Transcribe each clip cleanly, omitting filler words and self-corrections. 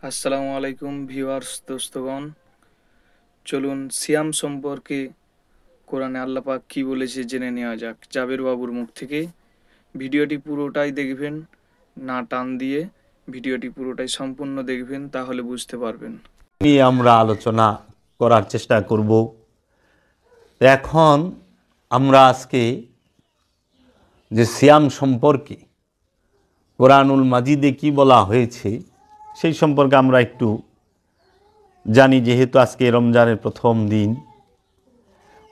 আসসালামু আলাইকুম ভিউয়ার্স দোস্তগণ, চলুন সিয়াম সম্পর্কে কোরআনে আল্লাহ পাক কি বলেছে জেনে নেওয়া যাক জাবের বাবুর মুখ থেকে। ভিডিওটি পুরোটাই দেখবেন, না টান দিয়ে ভিডিওটি পুরোটাই সম্পূর্ণ দেখবেন, তাহলে বুঝতে পারবেন। নিয়ে আমরা আলোচনা করার চেষ্টা করব। এখন আমরা আজকে যে সিয়াম সম্পর্কে কোরআনুল মাজিদে কি বলা হয়েছে সেই সম্পর্কে আমরা একটু জানি। যেহেতু আজকে রমজানের প্রথম দিন,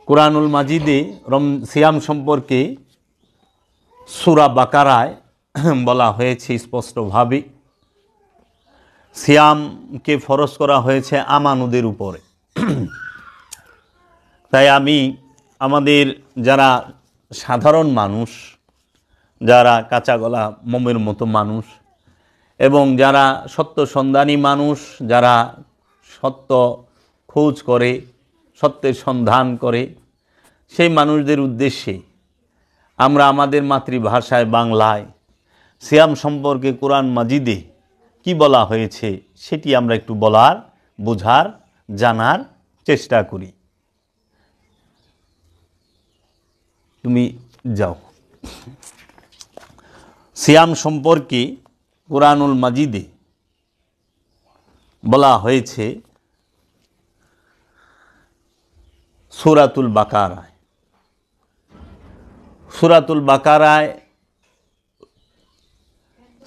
কোরআনুল মাজিদে সিয়াম সম্পর্কে সূরা বাকারায় বলা হয়েছে স্পষ্টভাবে, সিয়ামকে ফরজ করা হয়েছে আমানুদের উপরে। তাই আমি আমাদের যারা সাধারণ মানুষ, যারা কাঁচা গলা মোমের মতো মানুষ, এবং যারা সত্য সন্ধানী মানুষ, যারা সত্য খোঁজ করে, সত্যের সন্ধান করে, সেই মানুষদের উদ্দেশ্যে আমরা আমাদের মাতৃভাষায় বাংলায় সিয়াম সম্পর্কে কোরআন মাজিদে কি বলা হয়েছে সেটি আমরা একটু বলার, বোঝার, জানার চেষ্টা করি। তুমি যাও। সিয়াম সম্পর্কে কোরআনুল মাজিদে বলা হয়েছে সূরাতুল বাকারায়। সূরাতুল বাকারায়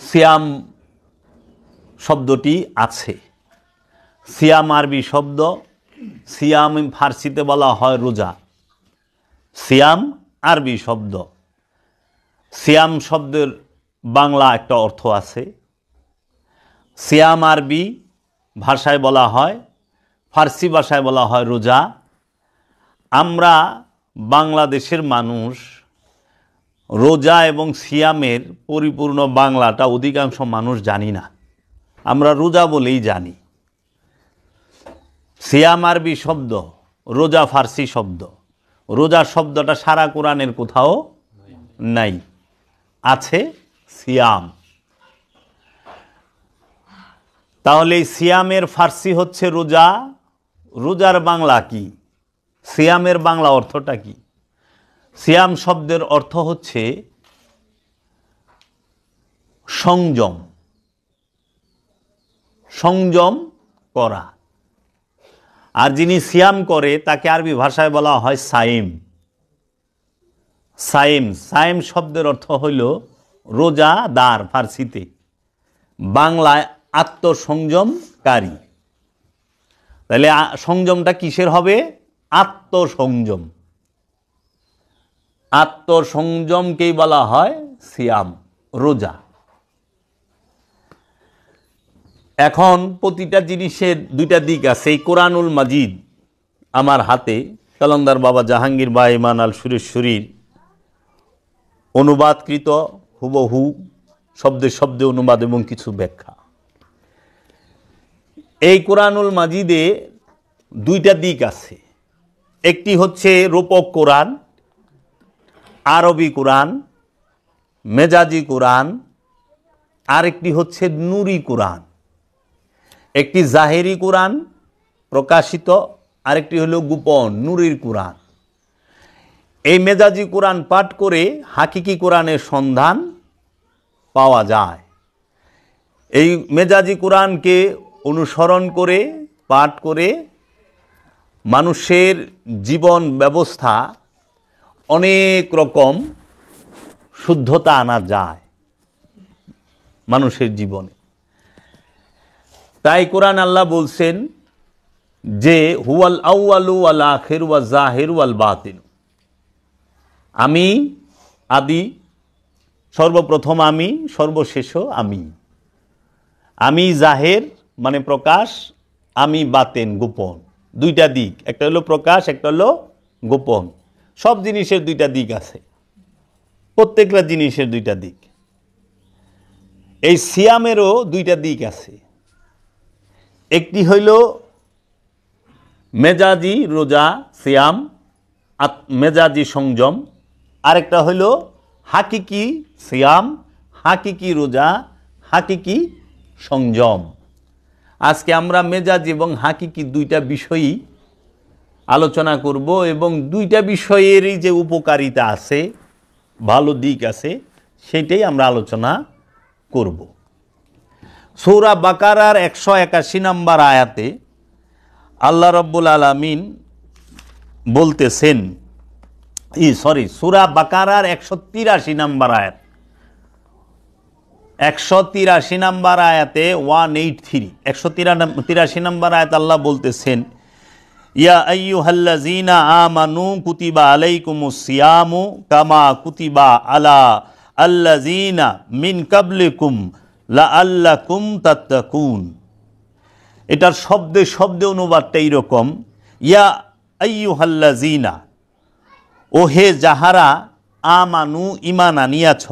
সিয়াম শব্দটি আছে। সিয়াম আরবি শব্দ, সিয়াম ফার্সিতে বলা হয় রোজা। সিয়াম আরবি শব্দ, সিয়াম শব্দের বাংলা একটা অর্থ আছে। সিয়াম আরবি ভাষায় বলা হয়, ফার্সি ভাষায় বলা হয় রোজা। আমরা বাংলাদেশের মানুষ রোজা এবং সিয়ামের পরিপূর্ণ বাংলাটা অধিকাংশ মানুষ জানি না, আমরা রোজা বলেই জানি। সিয়াম আরবি শব্দ, রোজা ফার্সি শব্দ। রোজা শব্দটা সারা কোরআনের কোথাও নাই, আছে সিয়াম। তাহলে এই সিয়ামের ফার্সি হচ্ছে রোজা, রোজার বাংলা কি, সিয়ামের বাংলা অর্থটা কি? সিয়াম শব্দের অর্থ হচ্ছে সংযম, সংযম করা। আর যিনি সিয়াম করে তাকে আরবি ভাষায় বলা হয় সাইম। সাইম, সাইম শব্দের অর্থ হইল রোজাদার ফার্সিতে, বাংলায় আত্মসংযমকারী। তাহলে সংযমটা কিসের হবে? আত্মসংযম। আত্মসংযমকেই বলা হয় সিয়াম, রোজা। এখন প্রতিটা জিনিসের দুইটা দিক আছে। এই কোরআনুল মাজিদ আমার হাতে, কালান্দার বাবা জাহাঙ্গীর বা ইমান আল সুরেশ্বরীর অনুবাদকৃত হুবহু শব্দে শব্দে অনুবাদ এবং কিছু ব্যাখ্যা। এই কোরআনুল মাজিদে দুইটা দিক আছে। একটি হচ্ছে রূপক কোরআন, আরবি কোরআন, মেজাজি কোরআন। আরেকটি হচ্ছে নূরি কোরআন। একটি জাহেরি কোরআন প্রকাশিত, আরেকটি হলো গোপন নূরির কোরআন। এই মেজাজি কোরআন পাঠ করে হাকিকি কোরআনের সন্ধান পাওয়া যায়। এই মেজাজি কোরআনকে অনুসরণ করে, পাঠ করে মানুষের জীবন ব্যবস্থা অনেক রকম শুদ্ধতা আনা যায় মানুষের জীবনে। তাই কোরআন আল্লাহ বলছেন যে হুয়াল আউয়ালু ওয়াল আখিরু ওয়াজ জাহিরু ওয়াল বাতিন। আমি আদি, সর্বপ্রথম আমি, সর্বশেষও আমি। আমি জাহের মানে প্রকাশ, আমি বাতেন গোপন। দুইটা দিক, একটা হলো প্রকাশ, একটা হলো গোপন। সব জিনিসের দুইটা দিক আছে, প্রত্যেকটা জিনিসের দুইটা দিক। এই সিয়ামেরও দুইটা দিক আছে। একটি হইল মেজাজি রোজা সিয়াম, মেজাজি সংযম। আরেকটা হইল হাকিকি সিয়াম, হাকিকি রোজা, হাকিকি সংযম। আজকে আমরা মেজাজ এবং হাকিকি দুইটা বিষয়ই আলোচনা করব এবং দুইটা বিষয়েরই যে উপকারিতা আছে, ভালো দিক আছে, সেটাই আমরা আলোচনা করব। সূরা বাকারার 181 নম্বর আয়াতে আল্লাহ রাব্বুল আলামিন বলতেছেন, সূরা বাকারার 183 নম্বর আয়াত, 183 নম্বর আয়াতে 183 নম্বর আয়াত আল্লাহ বলতেছেন, ইয়া আইয়ুহাল্লাযীনা আমানু কুতিবা আলাইকুমুস সিয়ামু কামা কুতিবা আলা আল্লাযীনা মিন কাবলিকুম লাআল্লাকুম তাত্তাকুন। এটার শব্দে শব্দে অনুবাদটা এইরকম, ইয়া আইয়ুহাল্লাযীনা, ওহে যাহারা, আমানু ঈমান আনিয়াছ,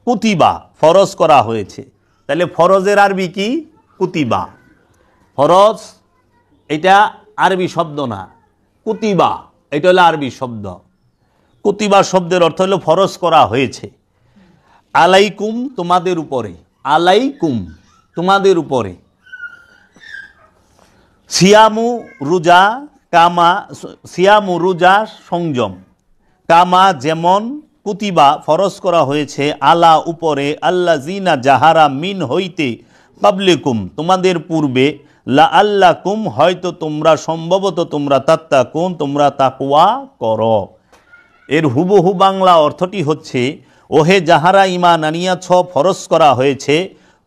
কুতিবা ফরজ করা হয়েছে। তাহলে ফরজের আরবি কি? কুতিবা। ফরজ এটা আরবি শব্দ না, কুতিবা এটা হলো আরবি শব্দ। কুতিবা শব্দের অর্থ হলো ফরজ করা হয়েছে। আলাইকুম তোমাদের উপরে, আলাইকুম তোমাদের উপরে। সিয়ামু রোজা, কামা সিয়ামু রোজা সংযম, কামা যেমন, কুতিবা ফরজ করা হয়েছে, আলা উপরে, আল্লাযীনা যাহারা, মিন হইতে, কাবলিকুম তোমাদের পূর্বে, লাআল্লাকুম হয়তো তোমরা, সম্ভবত তোমরা, তাত্তাকুন তোমরা তাকওয়া করো। এর হুবহু বাংলা অর্থটি হচ্ছে, ওহে যাহারা ঈমান আনিয়াছ, ফরজ করা হয়েছে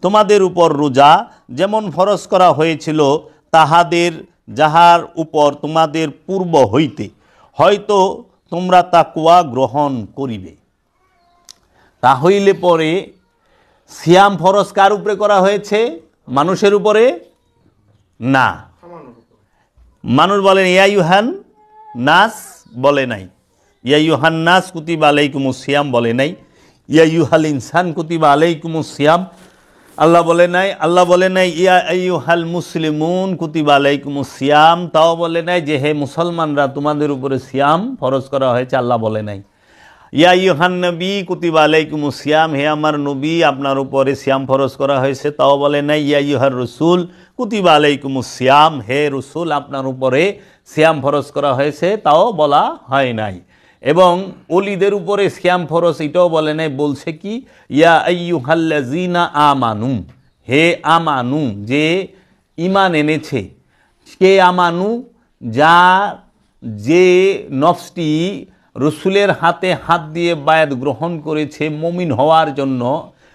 তোমাদের উপর রোজা, যেমন ফরজ করা হয়েছিল তাহাদের যাহার উপর তোমাদের পূর্ব হইতে, হয়তো তোমরা তাকওয়া গ্রহণ করিবে। তাহলে পরে সিয়াম ফরজ কার উপরে করা হয়েছে? মানুষের উপরে না। মানুষ বলেন ইয়া আইয়ুহান নাস বলে নাই, ইয়া আইয়ুহান নাস কুতিবা আলাইকুমুস সিয়াম বলে নাই, ইয়া আইয়ুহাল ইনসান কুতিবা আলাইকুমুস সিয়াম আল্লাহ বলে নাই। আল্লাহ বলে নাই ইয়া আইয়ুহাল মুসলিমুন কুতিবা আলাইকুমুস সিয়াম, তাও বলে নাই যে হে মুসলমানরা তোমাদের উপরে সিয়াম ফরজ করা হয়েছে, আল্লাহ বলে নাই। ইয়া আইয়ুহান নবী কুতিবা আলাইকুমুস সিয়াম, হে আমার নবী আপনার উপরে সিয়াম ফরজ করা হয়েছে, তাও বলে নাই। ইয়া আইয়ুহার রাসূল কুতিবা আলাইকুমুস সিয়াম, হে রাসূল আপনার উপরে সিয়াম ফরজ করা হয়েছে, তাও বলা হয় নাই। এবং ওলিদের উপরে সিয়াম ফরজ এটাও বলে নাই, বলছে কি ইয়া আইয়ুহাল্লাযীনা আমানু, হে আমানু যে ঈমান এনেছে। কে আমানু? যে নফসটি রসুলের হাতে হাত দিয়ে বায়াত গ্রহণ করেছে মুমিন হওয়ার জন্য,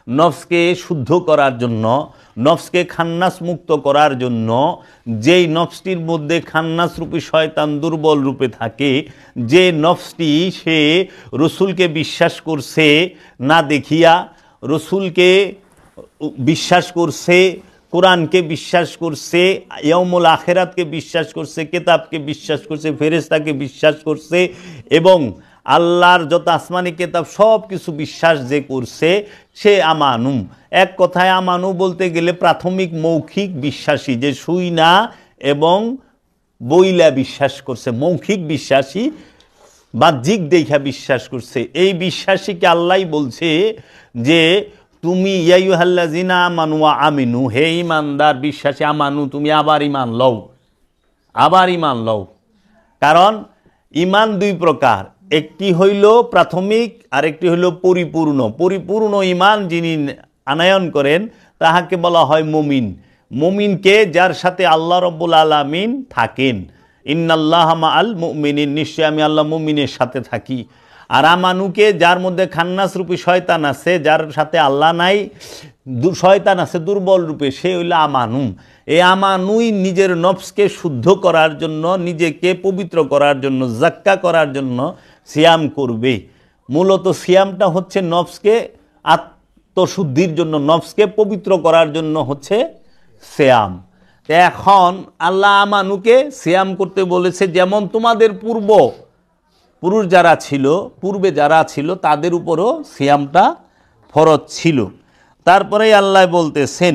নফসকে শুদ্ধ করার জন্য, নফসকে খান্নাস মুক্ত করার জন্য। যেই নফসটির মধ্যে খান্নাস রূপী শয়তান দুর্বল রূপে থাকে, যে নফসটি সে রসুলকে বিশ্বাস করছে না দেখিয়া, রসুলকে বিশ্বাস করছে, কোরআনকে বিশ্বাস করছে, ইয়াউমুল আখিরাতকে বিশ্বাস করছে, কিতাবকে বিশ্বাস করছে, ফেরেশতাকে বিশ্বাস করছে এবং আল্লাহর যত আসমানি কিতাব সব কিছু বিশ্বাস যে করছে, সে আমানু। এক কথায় আমানু বলতে গেলে প্রাথমিক মৌখিক বিশ্বাসী, যে শুই না এবং বইলা বিশ্বাস করছে, মৌখিক বিশ্বাসী, বাহ্যিক দেখা বিশ্বাস করছে। এই বিশ্বাসীকে আল্লাহ বলছে যে তুমি ইয়া আইয়ুহাল্লাযীনা আমানু ওয়া আমিনু, হে ঈমানদার বিশ্বাসী, আমানু তুমি আবার ঈমান লও, আবার ঈমান লও। কারণ ঈমান দুই প্রকার, একটি হইল প্রাথমিক আর একটি হইল পরিপূর্ণ। পরিপূর্ণ ঈমান যিনি আনয়ন করেন তাহাকে বলা হয় মুমিন। মুমিনকে যার সাথে আল্লাহ রাব্বুল আলামিন থাকেন, ইন্নাল্লাহা মাআল মুমিনিন, নিশ্চয় আমি আল্লাহ মুমিনের সাথে থাকি। আর আমানুকে যার মধ্যে খান্নাস রূপী শয়তান আছে, যার সাথে আল্লাহ নাই, শয়তান আছে দুর্বল রূপে, সে হইল আমানু। এই আমানুই নিজের নফসকে শুদ্ধ করার জন্য, নিজেকে পবিত্র করার জন্য, জাক্কা করার জন্য সিয়াম করবে। মূলত সিয়ামটা হচ্ছে নফসকে আত্মশুদ্ধির জন্য, নফসকে পবিত্র করার জন্য হচ্ছে সিয়াম। এখন আল্লাহ আমানুকে সিয়াম করতে বলেছে, যেমন তোমাদের পুরুষ যারা ছিল, পূর্বে যারা ছিল তাদের উপরও সিয়ামটা ফরজ ছিল। তারপরে আল্লাহ বলতেছেন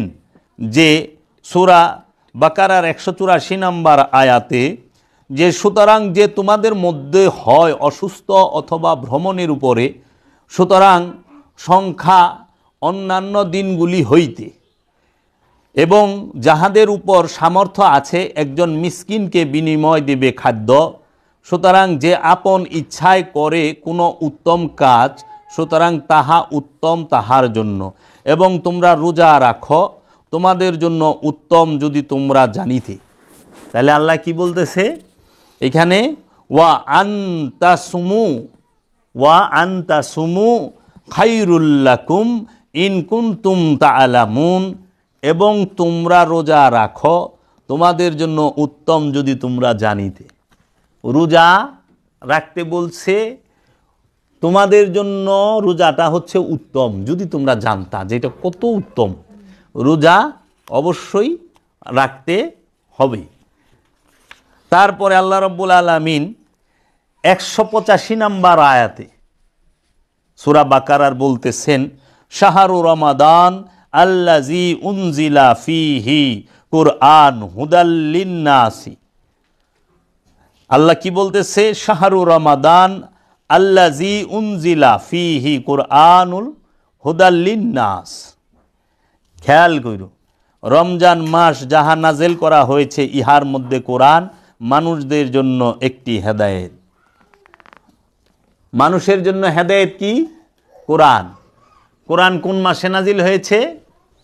যে সূরা বাকারার 184 নম্বর আয়াতে, যে সুতরাং যে তোমাদের মধ্যে হয় অসুস্থ অথবা ভ্রমণের উপরে, সুতরাং সংখ্যা অন্যান্য দিনগুলি হইতে, এবং যাহাদের উপর সামর্থ্য আছে একজন মিসকিনকে বিনিময় দেবে খাদ্য। সুতরাং যে আপন ইচ্ছায় করে কোনো উত্তম কাজ, সুতরাং তাহা উত্তম তাহার জন্য। এবং তোমরা রোজা রাখো, তোমাদের জন্য উত্তম যদি তোমরা জানিতে। তাহলে আল্লাহ কি বলতেছে এখানে? ওয়া আনতা সুমু খায়রুল লাকুম ইন কুনতুম তা'লামুন। এবং তোমরা রোজা রাখো, তোমাদের জন্য উত্তম যদি তোমরা জানিতে। রোজা রাখতে বলছে, তোমাদের জন্য রোজাটা হচ্ছে উত্তম যদি তোমরা জানতা যে এটা কত উত্তম। রোজা অবশ্যই রাখতে হবে। তারপরে আল্লাহ রাব্বুল আলামিন 185 নম্বর আয়াতে সূরা বাকারার বলতেছেন, শাহরু রমাদান আল্লাযী উনজিলা ফীহি কুরআন হুদাল লিন্নাসি। আল্লাহ কি বলতেছে? শাহরু রমাদান আল্লাযী উনজিলা ফীহি কুরআনুল হুদাল লিন্নাস। খেয়াল কইরো, রমজান মাস যাহা নাজেল করা হয়েছে ইহার মধ্যে কোরআন মানুষদের জন্য একটি হেদায়েত। মানুষের জন্য হেদায়েত কি? কোরআন। কোরআন কোন মাসে নাজিল হয়েছে?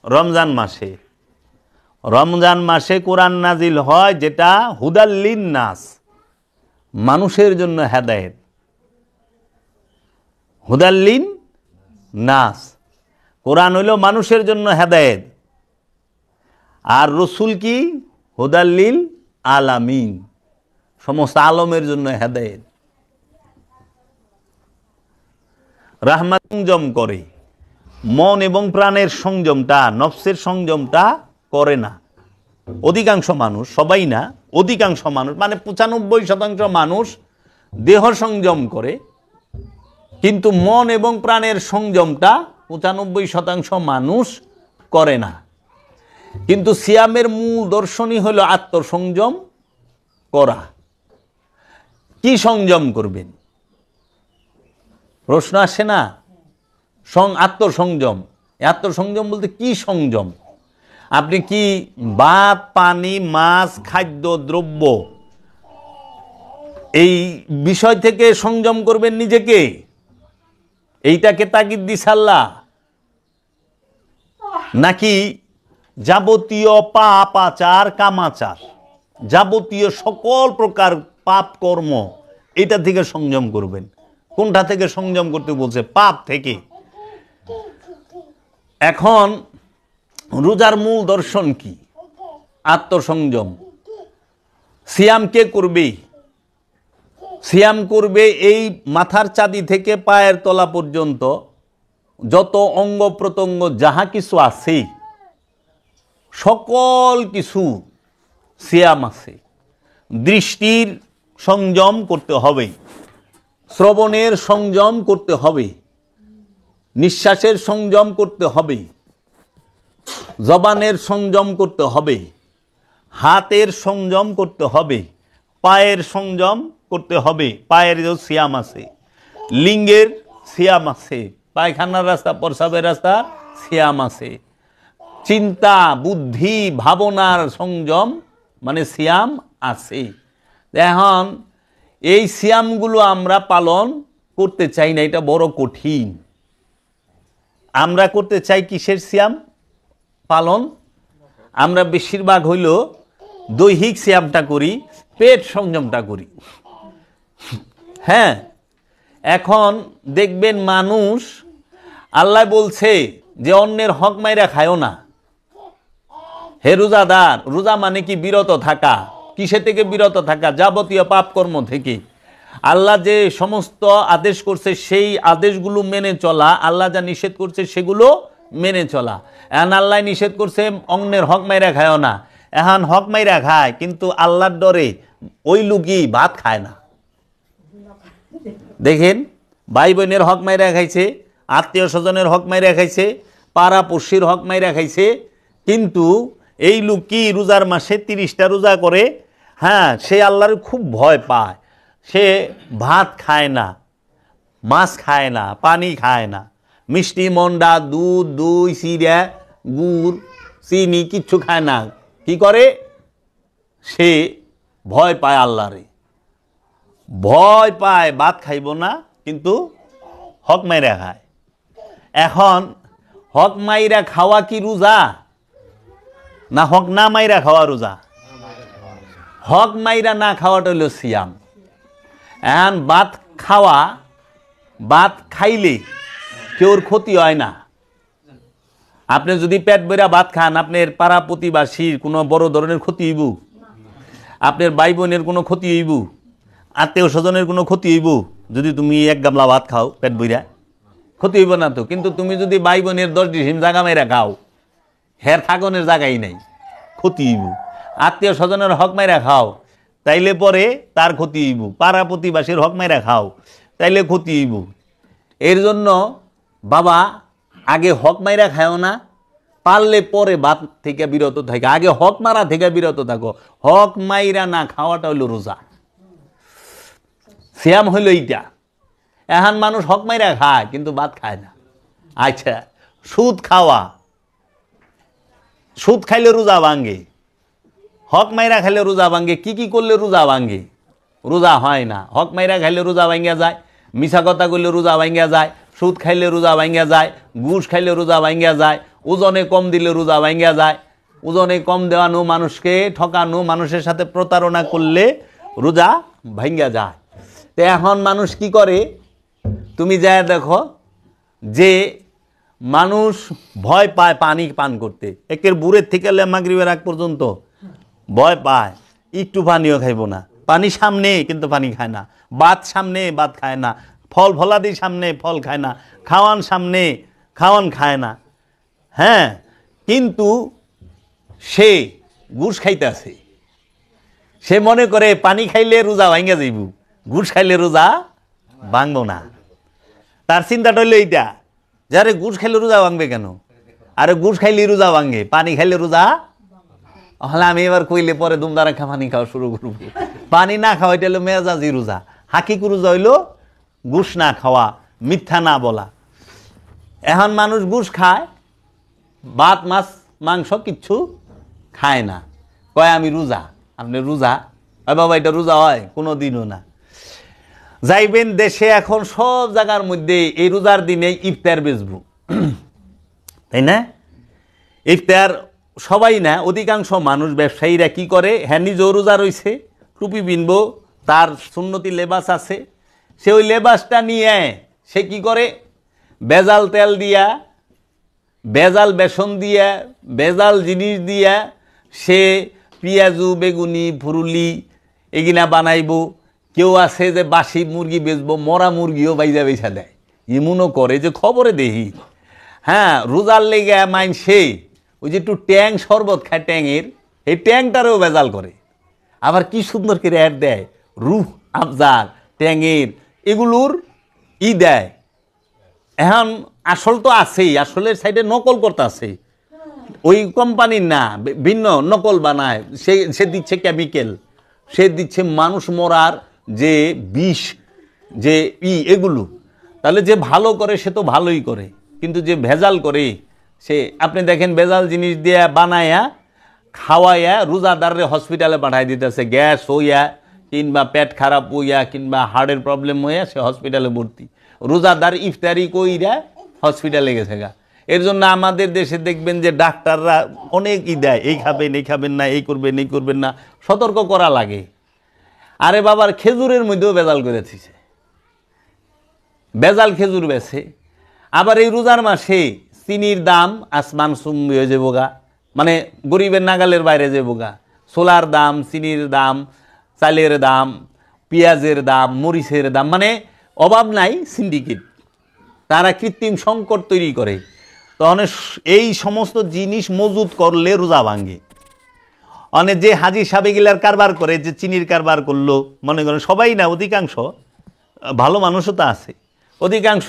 রমজান মাসে। রমজান মাসে কোরআন নাজিল হয়, যেটা হুদাল লিন্নাস, মানুষের জন্য হেদায়েত। হুদাল লিন্নাস, কোরআন হইল মানুষের জন্য হেদায়েত। আর রসুল কি? হুদাল লিল আলামিন, সমস্ত আলমের জন্য হেদায়েত। রাহমাত সংযম করে, মন এবং প্রাণের সংযমটা, নফসের সংযমটা করে না অধিকাংশ মানুষ, সবাই না, অধিকাংশ মানুষ, মানে 95% মানুষ দেহ সংযম করে, কিন্তু মন এবং প্রাণের সংযমটা 95% মানুষ করে না। কিন্তু সিয়ামের মূল দর্শনই হলো আত্মসংযম করা। কি সংযম করবেন? প্রশ্ন আসে না? আত্মসংযম। আত্মসংযম বলতে কি সংযম? আপনি কি ভাত, পানি, মাছ, খাদ্য দ্রব্য এই বিষয় থেকে সংযম করবেন নিজেকে? এইটাকে তাগিদ দিছে আল্লাহ? নাকি যাবতীয় পাপ আচার কামাচার, যাবতীয় সকল প্রকার পাপ কর্ম, এটা থেকে সংযম করবেন? কোনটা থেকে সংযম করতে বলছে? পাপ থেকে। এখন রোজার মূল দর্শন কি? আত্মসংযম। সিয়াম কে করবে? সিয়াম করবে এই মাথার চাঁদি থেকে পায়ের তলা পর্যন্ত যত অঙ্গ প্রত্যঙ্গ যাহা কিছু আছে, সকল কিছু সিয়াম আছে। দৃষ্টির সংযম করতে হবে, শ্রবণের সংযম করতে হবে, নিঃশ্বাসের সংযম করতে হবে, জবানের সংযম করতে হবে, হাতের সংযম করতে হবে, পায়ের সংযম করতে হবে। পায়ের যে সিয়াম আছে, লিঙ্গের সিয়াম আছে, পায়খানার রাস্তা, প্রস্রাবের রাস্তা সিয়াম আছে, চিন্তা, বুদ্ধি, ভাবনার সংযম মানে সিয়াম আছে। এখন এই সিয়ামগুলো আমরা পালন করতে চাই না, এটা বড় কঠিন। আমরা করতে চাই কিসের সিয়াম পালন? আমরা বেশিরভাগ হইল দৈহিক সিয়ামটা করি, পেট সংযমটা করি। হ্যাঁ, এখন দেখবেন মানুষ, আল্লাহ বলছে যে অন্যের হক মাইরা খায়ও না। হে রোজাদার, রোজা মানে কি? বিরত থাকা। কিসে থেকে বিরত থাকা? যাবতীয় পাপ কর্ম থেকে। আল্লাহ যে সমস্ত আদেশ করছে সেই আদেশগুলো মেনে চলা, আল্লাহ যা নিষেধ করছে সেগুলো মেনে চলা। এখন আল্লাহ নিষেধ করছে অন্যের হক মাইরা খায়ও না, এখন হক মাইরা খায়, কিন্তু আল্লাহর ডরে ওই লোকই ভাত খায় না। দেখেন, ভাই বোনের হক মাইরা খাইছে, আত্মীয় স্বজনের হক মাইরা খাইছে, পাড়া পড়শির হক মাইরা খাইছে, কিন্তু এই লোক কি রোজার মাসে 30টা রোজা করে, হ্যাঁ, সে আল্লাহর খুব ভয় পায়, সে ভাত খায় না, মাছ খায় না, পানি খায় না, মিষ্টি, মন্ডা, দুধ, দই, চিড়া, গুড়, চিনি কিচ্ছু খায় না, কি করে? সে ভয় পায় আল্লাহরে, ভয় পায়, ভাত খাইব না, কিন্তু হক মাইরা খায়। এখন হক মাইরা খাওয়া কি রোজা, না হক না মাইরা খাওয়া রোজা? হক মাইরা না খাওয়াটা হইল সিয়াম। এখন ভাত খাওয়া, ভাত খাইলে কেউর ক্ষতি হয় না। আপনি যদি পেট ভরা ভাত খান, আপনার পাড়া প্রতিবাসীর কোনো বড় ধরনের ক্ষতি হইব? আপনার ভাই বোনের কোনো ক্ষতি হইব? আত্মীয় স্বজনের কোনো ক্ষতি হইব? যদি তুমি এক গামলা ভাত খাও পেট ভরা, ক্ষতি হইব না তো। কিন্তু তুমি যদি ভাই বোনের 10 ডিসিম জায়গা মেরা খাও, হের থাকনের জায়গাই নাই, ক্ষতি হইব। আত্মীয় স্বজনের হক মাইরা খাও, তাইলে পরে তার ক্ষতি হইব। পাড়া প্রতিবাসীর হক মাইরা খাও, তাইলে ক্ষতি হইব। এর জন্য বাবা আগে হক মাইরা খাও না, পারলে পরে ভাত থেকে বিরত থাকে, আগে হক মারা থেকে বিরত থাকো। হক মাইরা না খাওয়াটা হইল রোজা, সিয়াম হইল এইটা। এখন মানুষ হক মাইরা খায় কিন্তু ভাত খায় না। আচ্ছা, সুদ খাওয়া, সুদ খাইলে রোজা ভাঙ্গে, হক মাইরা খাইলে রোজা ভাঙ্গে। কি কি করলে রোজা ভাঙ্গে? রোজা হয় না। হক মাইরা খাইলে রোজা ভাঙ্গা যায়, মিছা কথা কইলে রোজা ভাঙ্গা যায়, সুদ খাইলে রোজা ভাঙ্গা যায়, ঘুষ খাইলে রোজা ভাঙ্গা যায়, ওজনে কম দিলে রোজা ভাঙ্গা যায়, ওজনে কম দেওয়ানো, মানুষকে ঠকানো, মানুষের সাথে প্রতারণা করলে রোজা ভাঙ্গা যায়। তো এখন মানুষ কি করে? তুমি যায় দেখো যে মানুষ ভয় পায় পানি পান করতে, একের বুড়ের থেকে মাগরিবের আগ পর্যন্ত ভয় পায়, একটু পানিও খাইব না। পানি সামনে কিন্তু পানি খায় না, ভাত সামনে ভাত খায় না, ফল ফলাদি সামনে ফল খায় না, খাওয়ান সামনে খাওয়ান খায় না। হ্যাঁ, কিন্তু সে ঘুষ খাইতেছে, সে মনে করে পানি খাইলে রোজা ভাঙ্গা যাইব, ঘুষ খাইলে রোজা ভাঙবো না। তার চিন্তাটা হইল এইটা, যারে ঘুষ খাইলে রোজা ভাঙবে কেন? আরে ঘুষ খাইলে রোজা ভাঙে, পানি খাইলে রোজা। হলে আমি এবার কইলে পরে দুমদারা খা পানি খাওয়া শুরু করবো। পানি না খাওয়া এটা হলো মেজাজি রোজা। হাকিকি রোজা হইল ঘুষ না খাওয়া, মিথ্যা না বলা। এখন মানুষ ঘুষ খায়, ভাত মাছ মাংস কিচ্ছু খায় না, কয় আমি রোজা। আপনি রোজা? বাবা এটা রোজা হয়? কোনো দিনও না। যাইবেন দেশে, এখন সব জায়গার মধ্যে এই রোজার দিনে ইফতার বেচবো, তাই না? ইফতার সবাই না, অধিকাংশ মানুষ ব্যবসায়ীরা কি করে, হ্যাঁ নিজেও রোজা রয়েছে, টুপি বিনবো, তার সুন্নতি লেবাস আছে, সে ওই লেবাসটা নিয়ে সে কি করে, ভেজাল তেল দিয়া, ভেজাল বেসন দিয়া, ভেজাল জিনিস দিয়া সে পেঁয়াজু বেগুনি ফুরুলি এগিনা বানাইব। কেউ আছে যে বাসি মুরগি বেচবো, মরা মুরগিও বাইজা বেচা দেয়, এমনও করে যে খবরে দেখি। হ্যাঁ, রোজার লেগে মাইনসে ওই যে একটু ট্যাং শরবত খায় ট্যাংয়ের, এই ট্যাংটারেও ভেজাল করে। আবার কি সুন্দর করে অ্যাড দেয়, রুহ আফজার ট্যাংয়ের, এগুলোর দেয়। এখন আসল তো আছেই, আসলের সাইডে নকল করতে আছে, ওই কোম্পানির না, ভিন্ন নকল বানায়। সে দিচ্ছে কেমিক্যাল, সে দিচ্ছে মানুষ মরার যে বিষ, যে এগুলো। তাহলে যে ভালো করে সে তো ভালোই করে, কিন্তু যে ভেজাল করে সে, আপনি দেখেন ভেজাল জিনিস দিয়ে বানায়া খাওয়াইয়া রোজাদাররে হসপিটালে পাঠাই দিতেছে, গ্যাস হইয়া কিংবা পেট খারাপ হইয়া কিংবা হার্টের প্রবলেম হইয়া সে হসপিটালে ভর্তি। রোজাদার ইফতারি কইরা হসপিটালে গেছে গা। এর জন্য আমাদের দেশে দেখবেন যে ডাক্তাররা অনেক দেয়, এই খাবেন এই খাবেন না, এই করবেন এই করবেন না, সতর্ক করা লাগে। আরে বাবার খেজুরের মধ্যেও ভেজাল করে দিছে, ভেজাল খেজুর বেছে। আবার এই রোজার মাসে চিনির দাম আসমান চুম্বি হয়ে যাবো গা, মানে গরিবের নাগালের বাইরে যাবো গা। ছোলার দাম, চিনির দাম, চালের দাম, পেঁয়াজের দাম, মরিচের দাম, মানে অভাব নাই। সিন্ডিকেট তারা কৃত্রিম সংকট তৈরি করে, তখন এই সমস্ত জিনিস মজুত করলে রোজা ভাঙ্গে। অনেক যে হাজি সাবেগিলার কারবার করে, যে চিনির কারবার করলো, মনে করেন সবাই না, অধিকাংশ ভালো মানুষও তো আছে, অধিকাংশ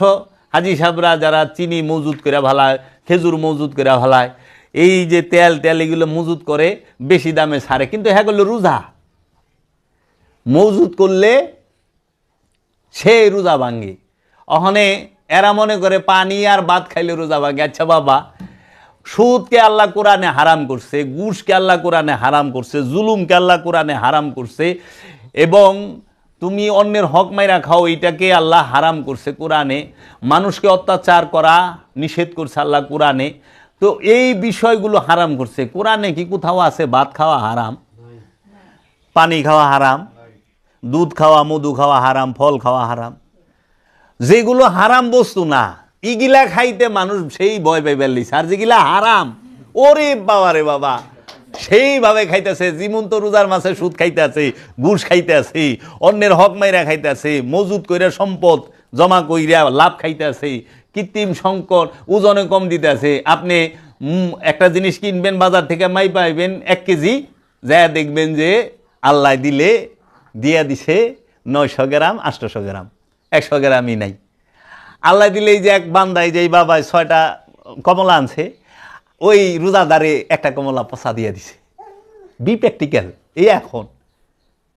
হাজি সাহেবরা যারা চিনি মজুত করে ভালায়, খেজুর মজুত করে ভালায়, এই যে তেল তেল এগুলো মজুত করে বেশি দামে ছাড়ে, কিন্তু হ্যাঁ করলো রোজা মজুত করলে সে রোজা ভাঙ্গে। ওখানে এরা মনে করে পানি আর ভাত খাইলে রোজা ভাঙ্গে। আচ্ছা বাবা, সুদকে আল্লাহ কোরআনে হারাম করছে, ঘুষকে আল্লাহ কোরআনে হারাম করছে, জুলুমকে আল্লাহ কোরআনে হারাম করছে, এবং তুমি অন্যের হক মাইরা খাও এইটাকে আল্লাহ হারাম করছে কোরআনে। মানুষকে অত্যাচার করা নিষেধ করছে আল্লাহ কোরআনে। তো এই বিষয়গুলো হারাম করছে। কোরআনে কি কোথাও আছে ভাত খাওয়া হারাম, পানি খাওয়া হারাম, দুধ খাওয়া, মধু খাওয়া হারাম, ফল খাওয়া হারাম? যেগুলো হারাম বস্তু না ইগিলা খাইতে মানুষ সেই ভয় পাই ফেললিছে, আর যেগুলা হারাম ওরে বাবা রে বাবা সেইভাবে খাইতেছে। জীবন্ত রোজার মাসে সুদ খাইতেছে, ঘুষ খাইতেছে, অন্যের হক মাইরা খাইতেছে, মজুদ কইরা সম্পদ জমা কইরা লাভ খাইতেছে, কৃত্রিম সংকট ওজনে কম দিতেছে। আপনি একটা জিনিস কিনবেন বাজার থেকে, মাই পাইবেন 1 কেজি, যা দেখবেন যে আল্লাহ দিলে দিয়া দিছে 900 গ্রাম, 800 গ্রাম, 100 গ্রামই নাই। আল্লাহ দিলেই যে এক বান্দাই যে বাবা 6টা কমলা আনছে, ওই রোজাদারে একটা কমলা পচা দিয়ে দিছে। B practical. এই এখন